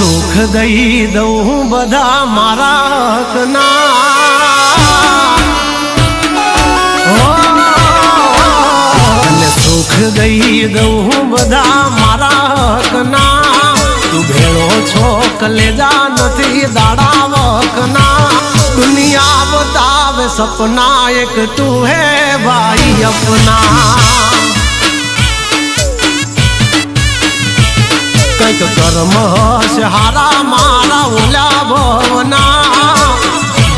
સુખ દઈ દઉં બધા મારા હકના, અને સુખ દઈ દઉં બધા મારા હકના. તું ભેળો છો કલેજા નથી દાડા વકના. દુનિયા બતાવે સપના એક તું હે ભાઈ અપના. કંઈક કર્મ હશે હારા મારા ઓલા ભવના.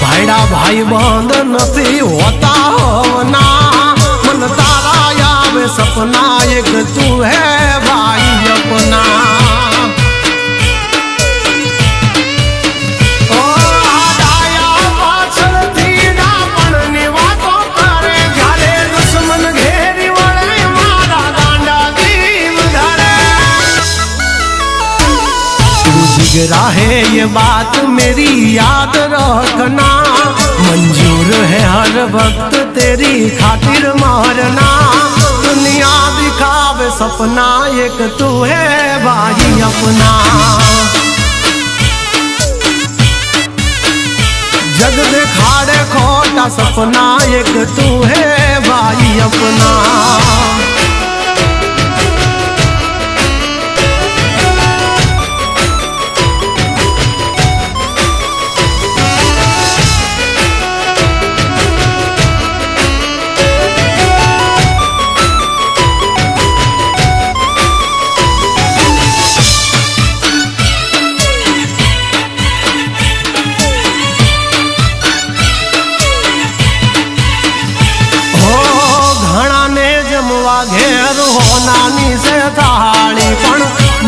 ભાઈડા ભાઈ બંધ નથી હોતા હોવના. મન તારા આવે સપના એક તું હે ભાઈ અપના. राहे ये बात मेरी याद रखना. मंजूर है हर वक्त तेरी खातिर मारना. दुनिया दिखावे सपना एक तू है भाई अपना. जग दिखाड़े खोटा सपना एक तू है भाई अपना. घेर हो नानी से थाली पण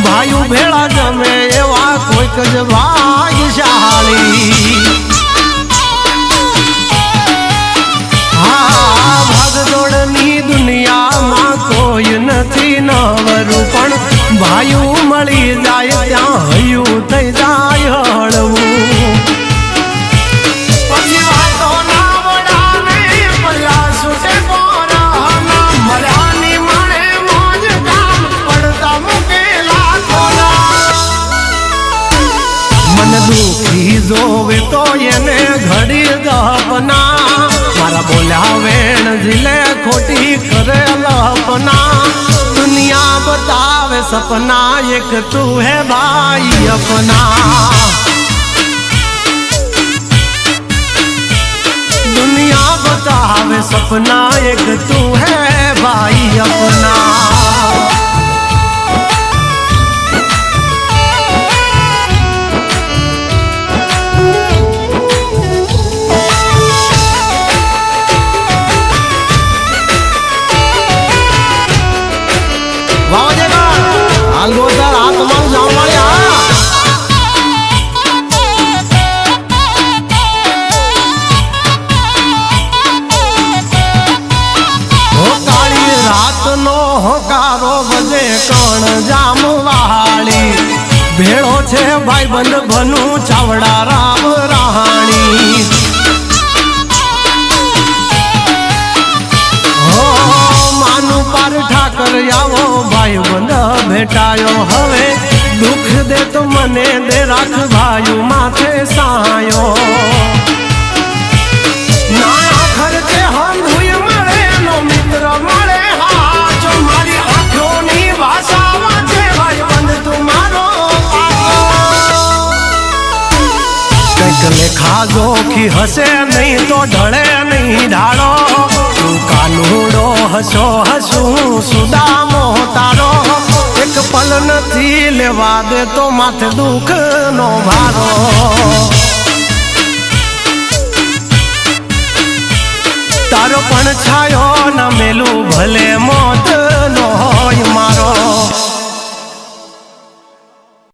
भाई भेड़ा जमे एवा कोई ज भाग्यशाली. हाँ भागदौड़नी दुनिया में कोई नहीं नवरू पण भाई मળી જાય ત્યાં હયું થઈ જાય હળવું. दुखी जोवे तो येने घड़ी दपना. मारा बोला वेण जिले खोटी करे लपना. दुनिया बतावे सपना एक तू है भाई अपना. दुनिया बतावे सपना एक तू है भाई अपना. होकारो बजे कण जाम वाली. भेड़ो छे भाई बंद बनू चावड़ा राम राहाणी. हो मानु पार ठाकर आवो भाई बंद भेटायो. हवे दुख दे तो मने दे राख भाई माथे सायो. ना खर्चे हम हुई मरे नो मित्र मरे. लेखा जोखी हसे नहीं तो ढले नहीं ढाड़ो. तू कानूड़ो हसो हसू सुदामो तारो. एक पल नहीं लेवा दे तो माथे दुख नो भारो. तारो पण छायो न मेलू भले मौत नो होय मारो.